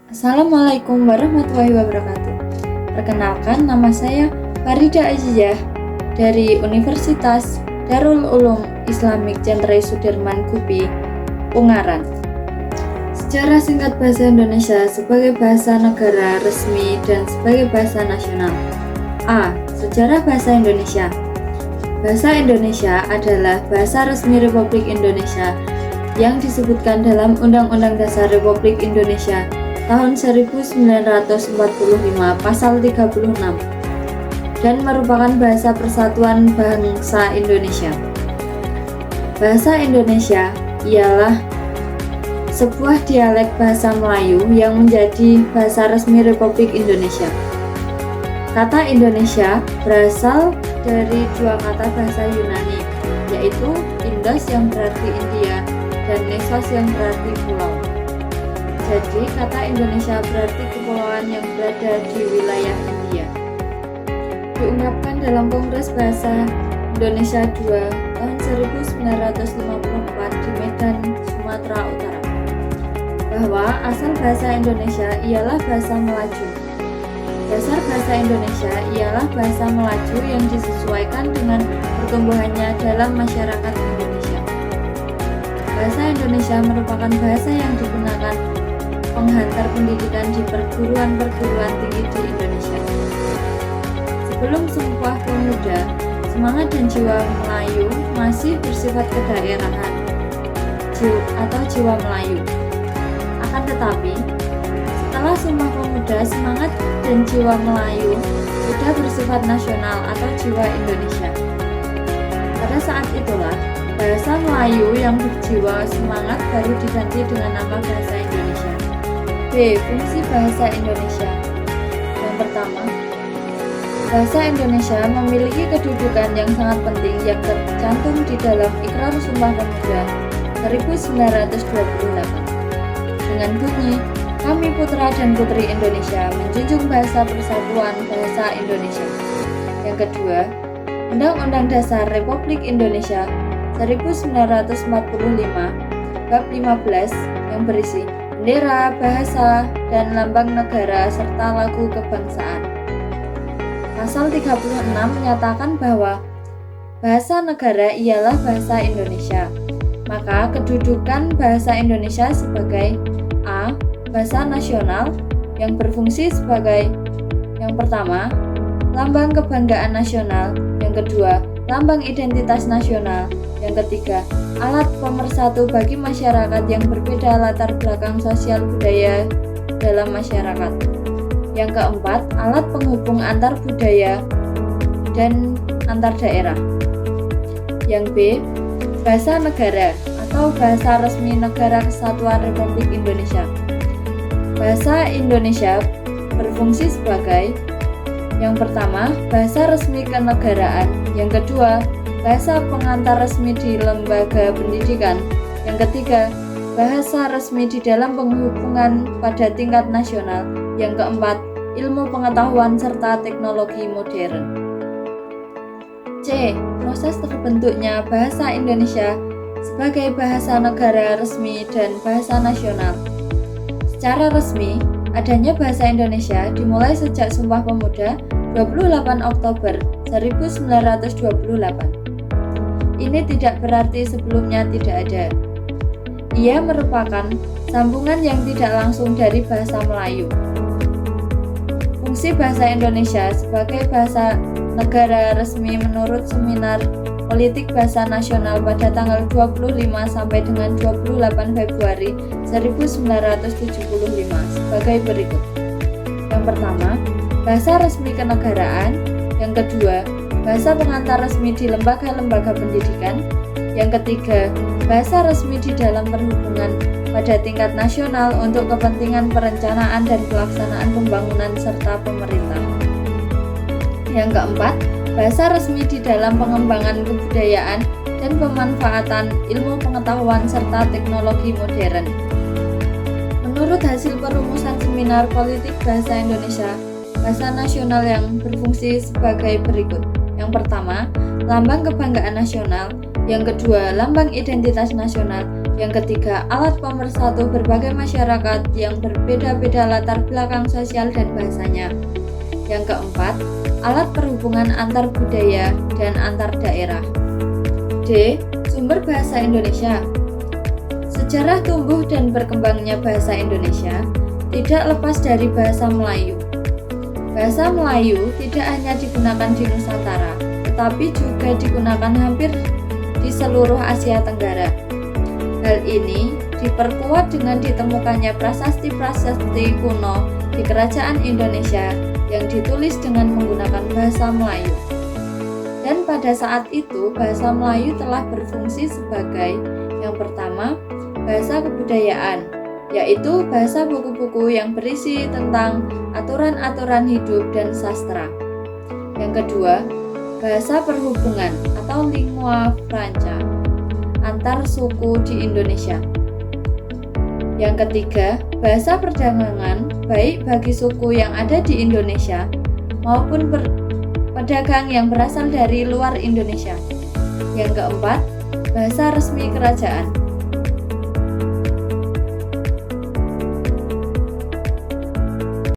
Assalamualaikum warahmatullahi wabarakatuh. Perkenalkan, nama saya Farida Azizah dari Universitas Darul Ulum Islamic Cendrai Sudirman Gupi, Ungaran. Sejarah singkat bahasa Indonesia sebagai bahasa negara resmi dan sebagai bahasa nasional. A. Sejarah bahasa Indonesia. Bahasa Indonesia adalah bahasa resmi Republik Indonesia yang disebutkan dalam Undang-Undang Dasar Republik Indonesia tahun 1945 pasal 36 dan merupakan bahasa persatuan bangsa Indonesia. Bahasa Indonesia ialah sebuah dialek bahasa Melayu yang menjadi bahasa resmi Republik Indonesia. Kata Indonesia berasal dari dua kata bahasa Yunani, yaitu Indos yang berarti India dan Nesos yang berarti pulau. Jadi, kata Indonesia berarti kepulauan yang berada di wilayah India. Diungkapkan dalam Kongres Bahasa Indonesia II tahun 1954 di Medan, Sumatera Utara, bahwa asal bahasa Indonesia ialah bahasa Melaju. Dasar bahasa Indonesia ialah bahasa Melaju yang disesuaikan dengan pertumbuhannya dalam masyarakat Indonesia. Bahasa Indonesia merupakan bahasa yang digunakan penghantar pendidikan di perguruan-perguruan tinggi di Indonesia. Sebelum Sumpah Pemuda, semangat dan jiwa Melayu masih bersifat kedaerahan atau jiwa Melayu. Akan tetapi, setelah Sumpah Pemuda, semangat dan jiwa Melayu sudah bersifat nasional atau jiwa Indonesia. Pada saat itulah, bahasa Melayu yang berjiwa semangat baru diganti dengan nama bahasa Indonesia. B. Fungsi bahasa Indonesia. Yang pertama, bahasa Indonesia memiliki kedudukan yang sangat penting yang tercantum di dalam Ikrar Sumpah Pemuda 1928. Dengan bunyi, kami putra dan putri Indonesia menjunjung bahasa persatuan bahasa Indonesia. Yang kedua, Undang-Undang Dasar Republik Indonesia 1945 bab 15 yang berisi bendera, bahasa, dan lambang negara serta lagu kebangsaan. Pasal 36 menyatakan bahwa bahasa negara ialah bahasa Indonesia. Maka kedudukan bahasa Indonesia sebagai A. Bahasa nasional yang berfungsi sebagai yang pertama, lambang kebanggaan nasional, yang kedua, lambang identitas nasional, yang ketiga, alat pemersatu bagi masyarakat yang berbeda latar belakang sosial budaya dalam masyarakat. Yang keempat, alat penghubung antar budaya dan antar daerah. Yang B, bahasa negara atau bahasa resmi Negara Kesatuan Republik Indonesia. Bahasa Indonesia berfungsi sebagai yang pertama, bahasa resmi kenegaraan, yang kedua, bahasa pengantar resmi di lembaga pendidikan, yang ketiga, bahasa resmi di dalam penghubungan pada tingkat nasional, yang keempat, ilmu pengetahuan serta teknologi modern. C. Proses terbentuknya bahasa Indonesia sebagai bahasa negara resmi dan bahasa nasional. Secara resmi, adanya bahasa Indonesia dimulai sejak Sumpah Pemuda 28 Oktober 1928. Ini tidak berarti sebelumnya tidak ada. Ia merupakan sambungan yang tidak langsung dari bahasa Melayu. Fungsi bahasa Indonesia sebagai bahasa negara resmi menurut Seminar Politik Bahasa Nasional pada tanggal 25 sampai dengan 28 Februari 1975 sebagai berikut. Yang pertama, bahasa resmi kenegaraan. Yang kedua, bahasa pengantar resmi di lembaga-lembaga pendidikan. Yang ketiga, bahasa resmi di dalam perhubungan pada tingkat nasional untuk kepentingan perencanaan dan pelaksanaan pembangunan serta pemerintah. Yang keempat, bahasa resmi di dalam pengembangan kebudayaan dan pemanfaatan ilmu pengetahuan serta teknologi modern. Menurut hasil perumusan Seminar Politik Bahasa Indonesia, bahasa nasional yang berfungsi sebagai berikut. Yang pertama, lambang kebanggaan nasional. Yang kedua, lambang identitas nasional. Yang ketiga, alat pemersatu berbagai masyarakat yang berbeda-beda latar belakang sosial dan bahasanya. Yang keempat, alat perhubungan antar budaya dan antar daerah. D. Sumber bahasa Indonesia. Sejarah tumbuh dan berkembangnya bahasa Indonesia tidak lepas dari bahasa Melayu. Bahasa Melayu tidak hanya digunakan di Nusantara, tetapi juga digunakan hampir di seluruh Asia Tenggara. Hal ini diperkuat dengan ditemukannya prasasti-prasasti kuno di kerajaan Indonesia yang ditulis dengan menggunakan bahasa Melayu. Dan pada saat itu, bahasa Melayu telah berfungsi sebagai yang pertama, bahasa kebudayaan, yaitu bahasa buku-buku yang berisi tentang aturan-aturan hidup dan sastra. Yang kedua, bahasa perhubungan atau lingua franca antar suku di Indonesia. Yang ketiga, bahasa perdagangan baik bagi suku yang ada di Indonesia maupun pedagang yang berasal dari luar Indonesia. Yang keempat, bahasa resmi kerajaan.